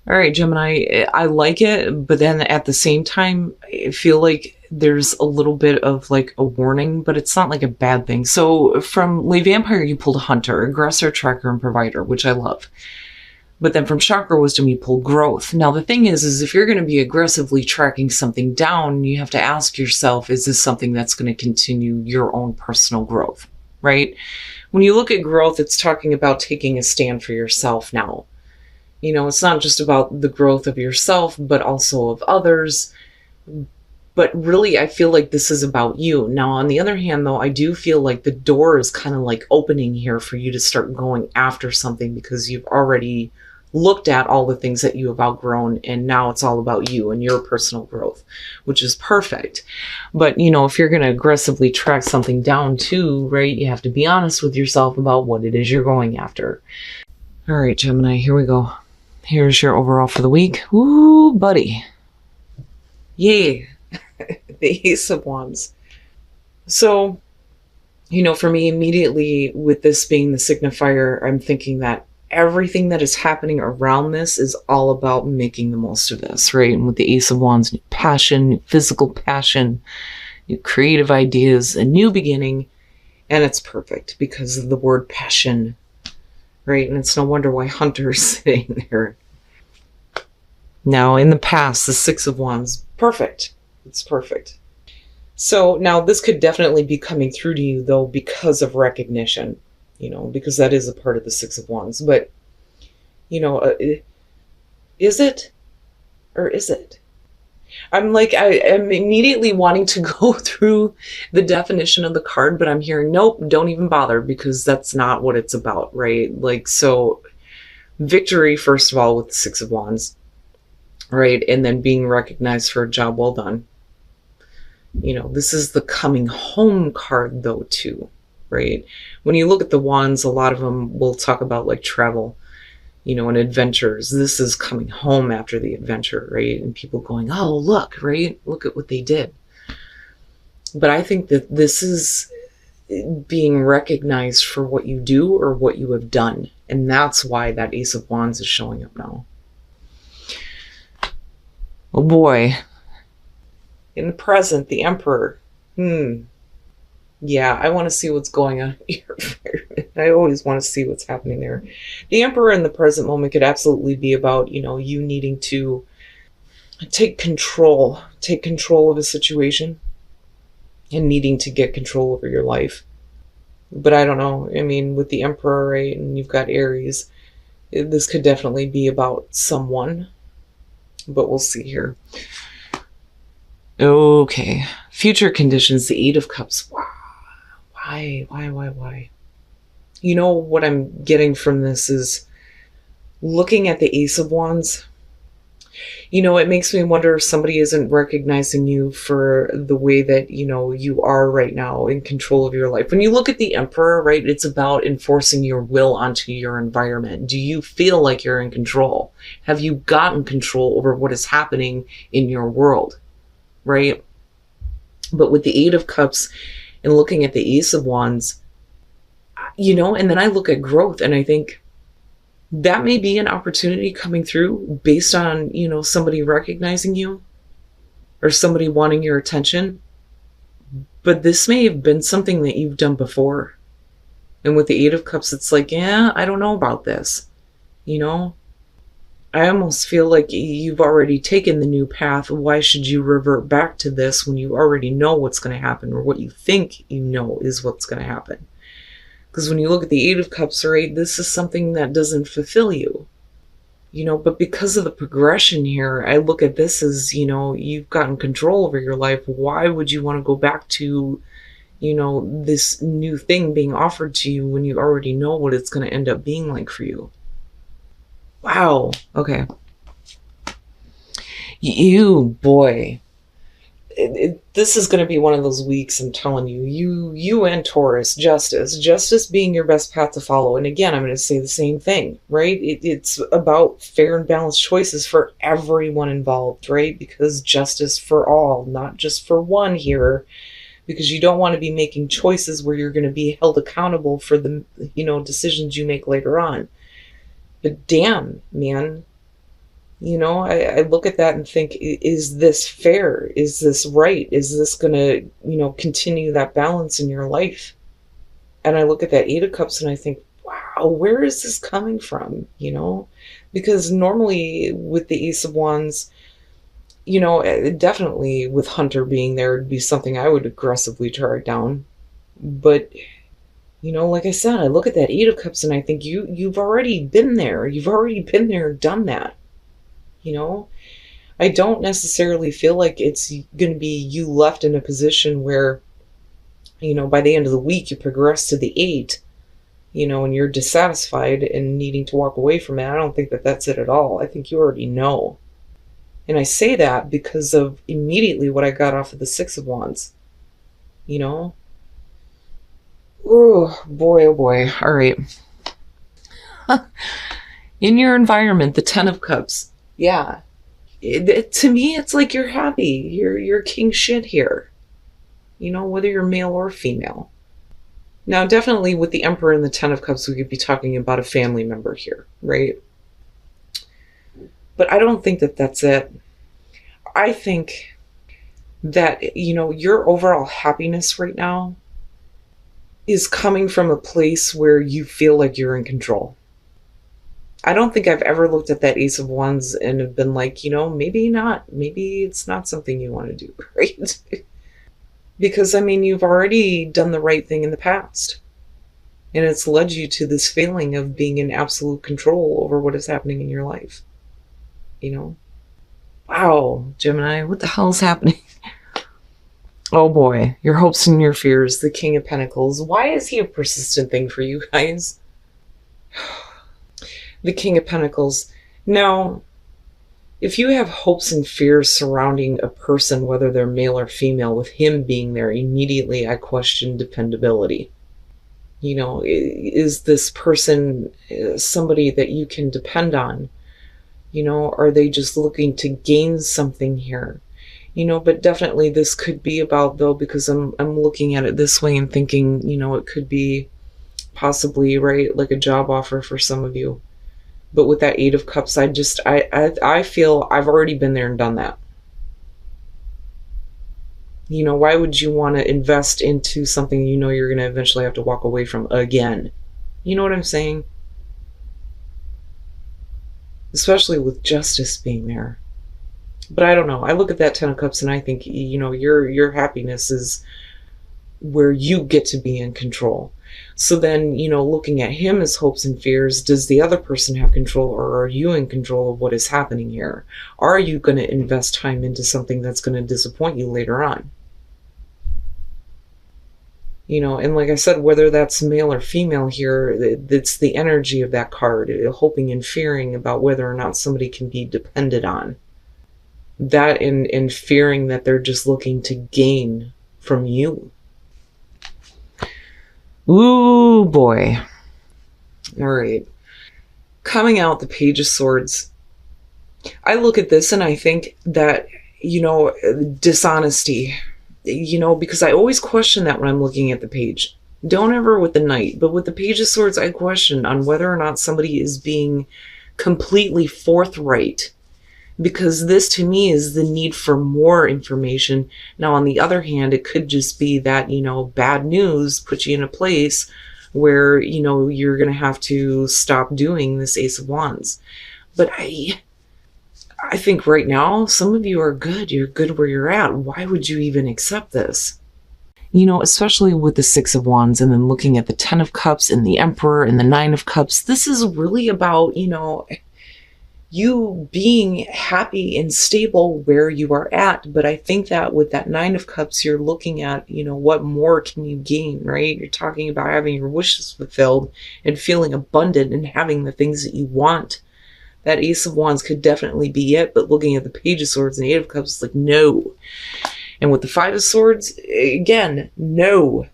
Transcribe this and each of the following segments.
All right, Gemini, I like it, but then at the same time, I feel like there's a little bit of like a warning, but it's not like a bad thing. So from Lay Vampire, you pulled Hunter, Aggressor, Tracker, and Provider, which I love. But then from Chakra Wisdom, you pull Growth. Now, the thing is if you're going to be aggressively tracking something down, you have to ask yourself, is this something that's going to continue your own personal growth, right? When you look at growth, it's talking about taking a stand for yourself now. It's not just about the growth of yourself, but also of others. But really, I feel like this is about you. Now, on the other hand, though, I do feel like the door is kind of like opening here for you to start going after something because you've already looked at all the things that you have outgrown, and now it's all about you and your personal growth, which is perfect. But, if you're going to aggressively track something down too, right, you have to be honest with yourself about what it is you're going after. All right, Gemini, here we go. Here's your overall for the week. Ooh, buddy. Yay. The Ace of Wands. So, for me, immediately with this being the signifier, I'm thinking that everything that is happening around this is all about making the most of this, right? And with the Ace of Wands, new passion, new physical passion, new creative ideas, a new beginning. And it's perfect because of the word passion, right? And it's no wonder why Hunter's sitting there. Now, in the past, the Six of Wands, perfect. It's perfect. So now this could definitely be coming through to you, though, because of recognition, because that is a part of the Six of Wands. But, is it? Or is it? I'm immediately wanting to go through the definition of the card, but I'm hearing, nope, don't even bother, because that's not what it's about, right? So victory, first of all, with the Six of Wands, right? And then being recognized for a job well done. This is the coming home card, though, too, right? When you look at the wands, a lot of them will talk about like travel, and adventures. This is coming home after the adventure, right? And people going, oh, look, right? Look at what they did. But I think that this is being recognized for what you do or what you have done. And that's why that Ace of Wands is showing up now. Oh boy. In the present, the Emperor. Yeah, I want to see what's going on here. I always want to see what's happening there. The Emperor in the present moment could absolutely be about, you needing to take control of a situation and needing to get control over your life. But I don't know. I mean, with the Emperor, right, and you've got Aries, this could definitely be about someone. But we'll see here. Okay. Future conditions, the Eight of Cups. Wow. Why? What I'm getting from this is looking at the Ace of Wands. It makes me wonder if somebody isn't recognizing you for the way that, you are right now in control of your life. When you look at the Emperor, right, it's about enforcing your will onto your environment. Do you feel like you're in control? Have you gotten control over what is happening in your world, right? But with the Eight of Cups and looking at the Ace of Wands, and then I look at growth and I think, that may be an opportunity coming through based on, somebody recognizing you or somebody wanting your attention. But this may have been something that you've done before. And with the Eight of Cups, it's like, yeah, I don't know about this. I almost feel like you've already taken the new path. Why should you revert back to this when you already know what's going to happen, or what you think is what's going to happen? Because when you look at the Eight of Cups, right, this is something that doesn't fulfill you. But because of the progression here, I look at this as, you've gotten control over your life. Why would you want to go back to, this new thing being offered to you when you already know what it's going to end up being like for you? Wow. Okay. Boy. This is going to be one of those weeks, I'm telling you. You and Taurus, justice being your best path to follow. And again, I'm going to say the same thing, right? It's about fair and balanced choices for everyone involved, right? Because justice for all, not just for one here, because you don't want to be making choices where you're going to be held accountable for the, decisions you make later on. But damn, man, You know, I look at that and think, is this fair? Is this right? Is this going to, continue that balance in your life? And I look at that Eight of Cups and I think, wow, where is this coming from? Because normally with the Ace of Wands, definitely with Hunter being there, it'd be something I would aggressively track down. But, like I said, I look at that Eight of Cups and I think you've already been there. You've already been there, done that. I don't necessarily feel like it's going to be you left in a position where, by the end of the week you progress to the 8, and you're dissatisfied and needing to walk away from it. I don't think that that's it at all. I think you already know. And I say that because of immediately what I got off of the Six of Wands. Oh boy, oh boy. All right. In your environment, the Ten of Cups. Yeah. To me, it's like you're happy. You're king shit here. Whether you're male or female. Now, definitely with the Emperor and the Ten of Cups, we could be talking about a family member here, right? But I don't think that that's it. I think that, your overall happiness right now is coming from a place where you feel like you're in control. I don't think I've ever looked at that Ace of Wands and have been like, maybe not. Maybe it's not something you want to do, right? Because, you've already done the right thing in the past. And it's led you to this feeling of being in absolute control over what is happening in your life. Wow, Gemini, what the hell is happening? Oh boy, your hopes and your fears, the King of Pentacles. Why is he a persistent thing for you guys? The King of Pentacles. Now, if you have hopes and fears surrounding a person, whether they're male or female, with him being there, immediately I question dependability. Is this person somebody that you can depend on? Are they just looking to gain something here? But definitely this could be about, though, because I'm looking at it this way and thinking, it could be possibly, right, like a job offer for some of you. But with that Eight of Cups, I feel I've already been there and done that. Why would you want to invest into something you're going to eventually have to walk away from again? You know what I'm saying? Especially with justice being there. But I don't know. I look at that Ten of Cups and I think, your happiness is where you get to be in control. So then, looking at him as hopes and fears, does the other person have control, or are you in control of what is happening here? Are you going to invest time into something that's going to disappoint you later on? And like I said, whether that's male or female here, it's the energy of that card, hoping and fearing about whether or not somebody can be depended on. That and fearing that they're just looking to gain from you. Ooh, boy. All right. Coming out the Page of Swords. I look at this and I think that, dishonesty, because I always question that when I'm looking at the page. Don't ever with the Knight, but with the Page of Swords, I question on whether or not somebody is being completely forthright. Because this, to me, is the need for more information. Now, on the other hand, it could just be that, bad news puts you in a place where, you're going to have to stop doing this Ace of Wands. But I think right now, some of you are good. You're good where you're at. Why would you even accept this? Especially with the Six of Wands and then looking at the Ten of Cups and the Emperor and the Nine of Cups. This is really about, you being happy and stable where you are at. But I think that with that Nine of Cups, you're looking at, what more can you gain, right? You're talking about having your wishes fulfilled and feeling abundant and having the things that you want. That Ace of Wands could definitely be it, but looking at the Page of Swords and the Eight of Cups, it's like, no. And with the Five of Swords, again, no.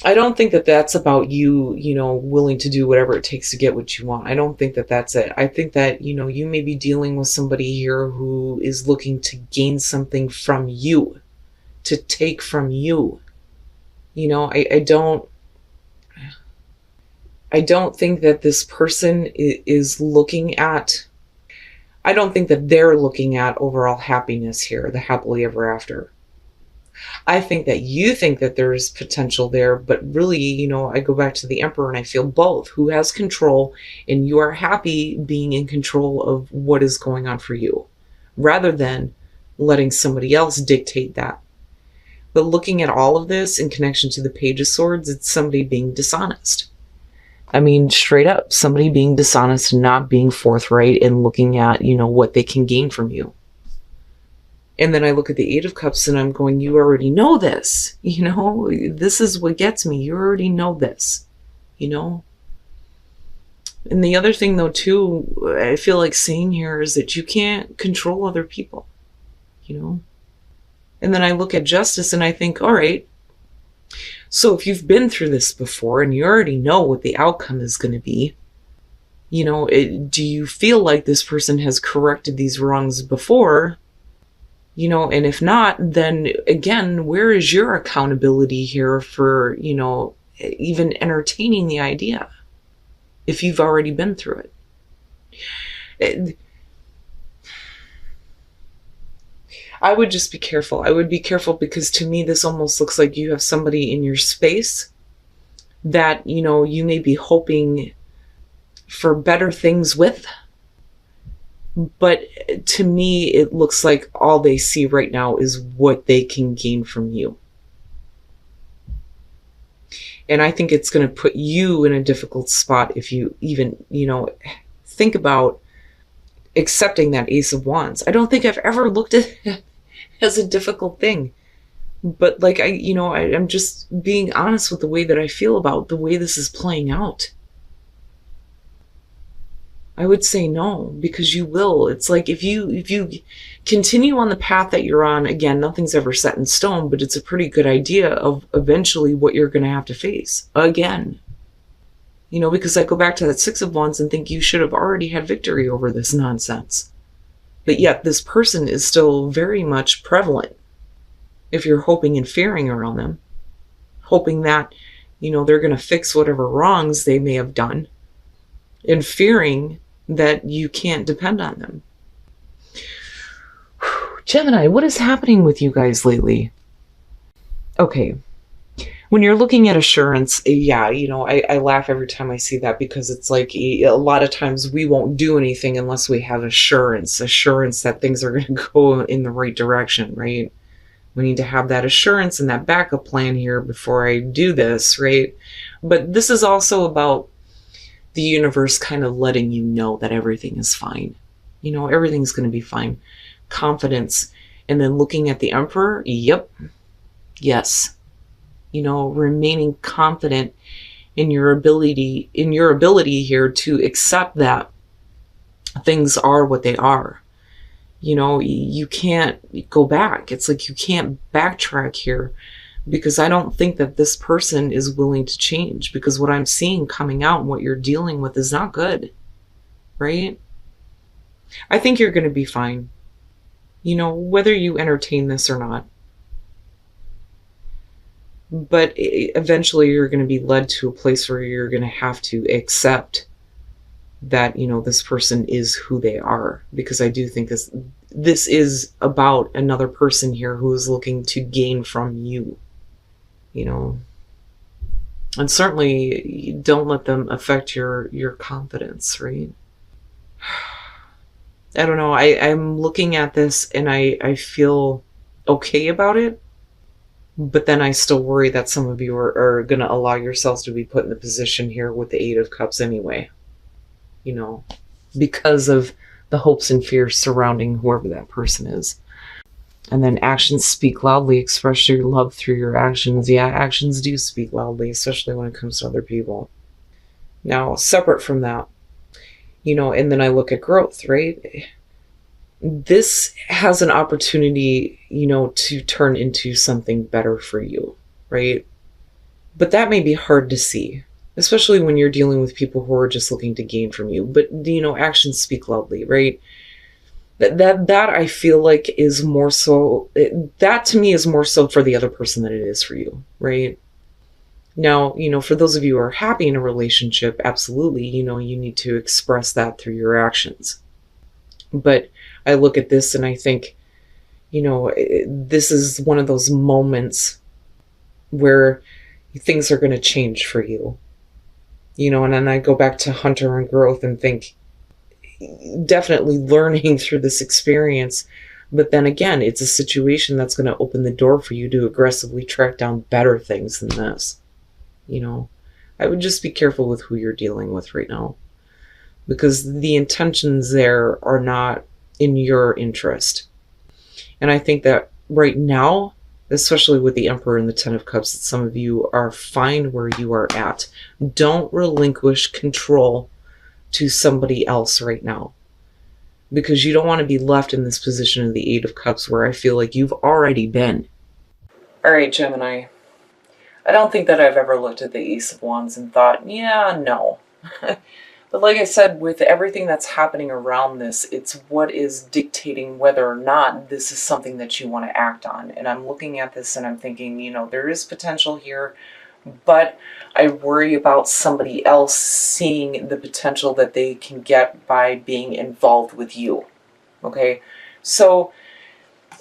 I don't think that that's about you, willing to do whatever it takes to get what you want. I don't think that that's it. I think that, you may be dealing with somebody here who is looking to gain something from you, to take from you. I don't think that this person is looking at, I don't think that they're looking at overall happiness here, the happily ever after. I think that you think that there's potential there, but really, I go back to the Emperor and I feel both. Who has control, and you are happy being in control of what is going on for you, rather than letting somebody else dictate that. But looking at all of this in connection to the Page of Swords, it's somebody being dishonest. I mean, straight up, somebody being dishonest and not being forthright and looking at, what they can gain from you. And then I look at the Eight of Cups and I'm going, you already know this, this is what gets me. You already know this, And the other thing though, too, I feel like saying here is that you can't control other people, And then I look at Justice and I think, all right, so if you've been through this before and you already know what the outcome is going to be, do you feel like this person has corrected these wrongs before? And if not, then again, where is your accountability here for, even entertaining the idea if you've already been through it? I would just be careful. I would be careful because to me, this almost looks like you have somebody in your space that, you may be hoping for better things with. But to me, it looks like all they see right now is what they can gain from you. And I think it's going to put you in a difficult spot if you even, think about accepting that Ace of Wands. I don't think I've ever looked at it as a difficult thing. But like, I'm just being honest with the way that I feel about the way this is playing out. I would say no, because you will. It's like if you continue on the path that you're on, again, nothing's ever set in stone, but it's a pretty good idea of eventually what you're going to have to face again. Because I go back to that Six of Wands and think you should have already had victory over this nonsense. But yet this person is still very much prevalent if you're hoping and fearing around them, hoping that, they're going to fix whatever wrongs they may have done, and fearing that you can't depend on them. Gemini, what is happening with you guys lately? Okay. When you're looking at assurance, yeah, I laugh every time I see that because it's like a lot of times we won't do anything unless we have assurance that things are going to go in the right direction, right? We need to have that assurance and that backup plan here before I do this, right? But this is also about the universe kind of letting you know that everything is fine. Everything's going to be fine. Confidence. And then looking at the Emperor, yep, yes. Remaining confident in your ability here to accept that things are what they are. You can't go back. It's like you can't backtrack here. Because I don't think that this person is willing to change, because what I'm seeing coming out and what you're dealing with is not good, right? I think you're going to be fine, whether you entertain this or not. But eventually you're going to be led to a place where you're going to have to accept that, this person is who they are. Because I do think this is about another person here who is looking to gain from you. And certainly don't let them affect your confidence, right? I don't know. I'm looking at this and I feel okay about it, but then I still worry that some of you are going to allow yourselves to be put in the position here with the Eight of Cups anyway, because of the hopes and fears surrounding whoever that person is. And then actions speak loudly. Express your love through your actions. Yeah, actions do speak loudly, especially when it comes to other people. Now, separate from that, and then I look at growth, right? This has an opportunity, to turn into something better for you, right? But that may be hard to see, especially when you're dealing with people who are just looking to gain from you. But, actions speak loudly, right? That I feel like is more so, that to me is more so for the other person than it is for you, right? Now, for those of you who are happy in a relationship, absolutely, you need to express that through your actions. But I look at this and I think, this is one of those moments where things are going to change for you. And then I go back to hunter and growth and think, definitely learning through this experience. But then again, it's a situation that's going to open the door for you to aggressively track down better things than this. I would just be careful with who you're dealing with right now, because the intentions there are not in your interest. And I think that right now, especially with the Emperor and the Ten of Cups, that some of you are fine where you are at. Don't relinquish control to somebody else right now, because you don't want to be left in this position of the Eight of Cups where I feel like you've already been. All right, Gemini. I don't think that I've ever looked at the Ace of Wands and thought, yeah, no. But like I said, with everything that's happening around this, it's what is dictating whether or not this is something that you want to act on. And I'm looking at this and I'm thinking, there is potential here, but I worry about somebody else seeing the potential that they can get by being involved with you. Okay? So,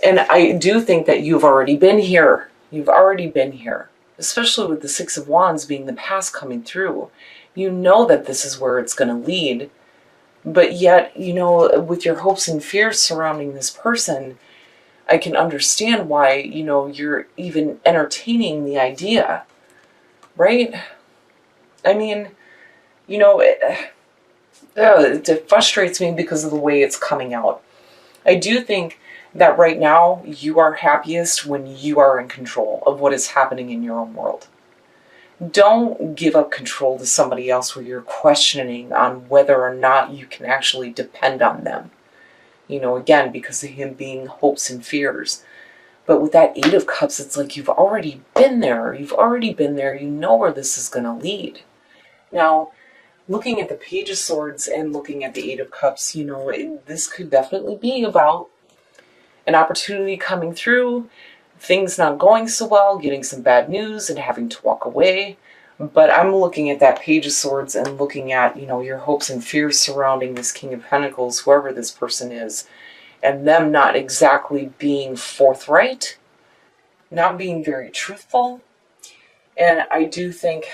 and I do think that you've already been here. You've already been here, especially with the Six of Wands being the past coming through. You know that this is where it's going to lead, but yet, with your hopes and fears surrounding this person, I can understand why, you're even entertaining the idea, right? I mean, it frustrates me because of the way it's coming out. I do think that right now you are happiest when you are in control of what is happening in your own world. Don't give up control to somebody else where you're questioning on whether or not you can actually depend on them. Again, because of him being hopes and fears. But with that Eight of Cups, it's like you've already been there. You've already been there. You know where this is going to lead. Now, looking at the Page of Swords and looking at the Eight of Cups, this could definitely be about an opportunity coming through, things not going so well, getting some bad news and having to walk away. But I'm looking at that Page of Swords and looking at, your hopes and fears surrounding this King of Pentacles, whoever this person is, and them not exactly being forthright, not being very truthful. And I do think,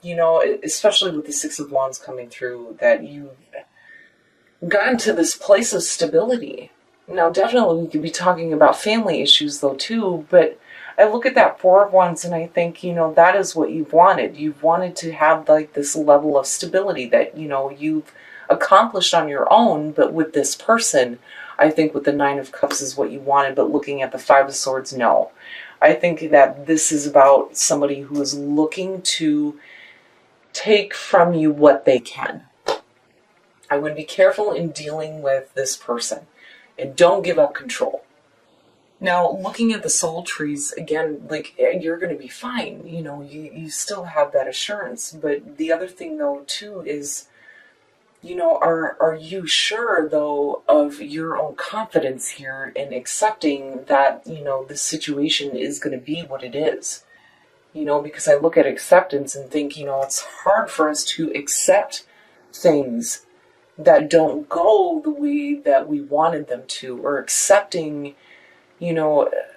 especially with the Six of Wands coming through, that you've gotten to this place of stability. Now, definitely we could be talking about family issues though too, but I look at that Four of Wands and I think, that is what you've wanted. You've wanted to have like this level of stability that, you've accomplished on your own, but with this person, I think with the Nine of Cups is what you wanted, but looking at the Five of Swords, no. I think that this is about somebody who is looking to take from you what they can. I would be careful in dealing with this person. And don't give up control. Now, looking at the soul trees, again, like, you're going to be fine. You still have that assurance. But the other thing, though, too, is, are you sure, though, of your own confidence here in accepting that, this situation is going to be what it is? Because I look at acceptance and think, it's hard for us to accept things that don't go the way that we wanted them to, or accepting,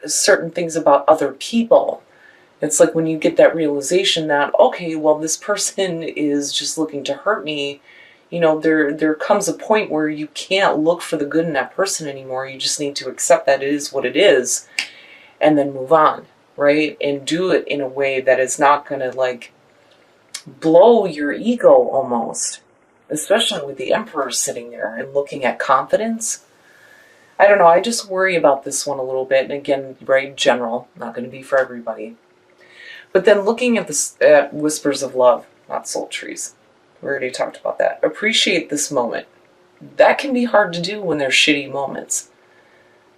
certain things about other people. It's like when you get that realization that, okay, well, this person is just looking to hurt me, there comes a point where you can't look for the good in that person anymore. You just need to accept that it is what it is and then move on, right? And do it in a way that is not going to, like, blow your ego almost. Especially with the Emperor sitting there and looking at confidence. I don't know, I just worry about this one a little bit. And again, right, general, not going to be for everybody. But then looking at this, Whispers of Love, not soul trees. We already talked about that. Appreciate this moment. That can be hard to do when there's shitty moments.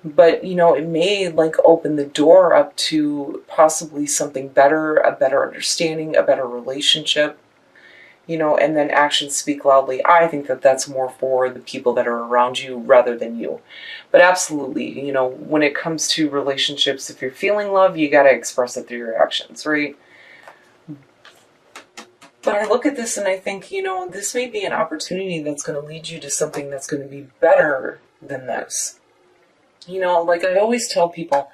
But, it may, like, open the door up to possibly something better, a better understanding, a better relationship. And then actions speak loudly. I think that that's more for the people that are around you rather than you. But absolutely, when it comes to relationships, if you're feeling love, you got to express it through your actions, right? But I look at this and I think, you know, this may be an opportunity that's going to lead you to something that's going to be better than this. You know, like I always tell people,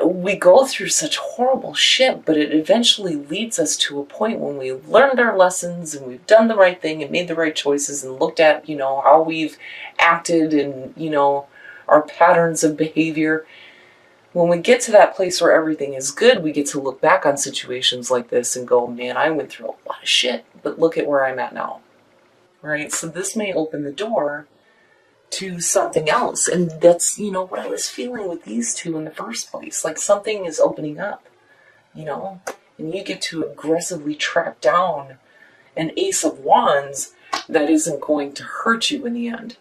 we go through such horrible shit, but it eventually leads us to a point when we learned our lessons and we've done the right thing and made the right choices and looked at, you know, how we've acted and, you know, our patterns of behavior. When we get to that place where everything is good, we get to look back on situations like this and go, man, I went through a lot of shit, but look at where I'm at now. Right? So this may open the door to something else. And that's, you know, what I was feeling with these two in the first place. Like something is opening up, you know, and you get to aggressively track down an Ace of Wands that isn't going to hurt you in the end.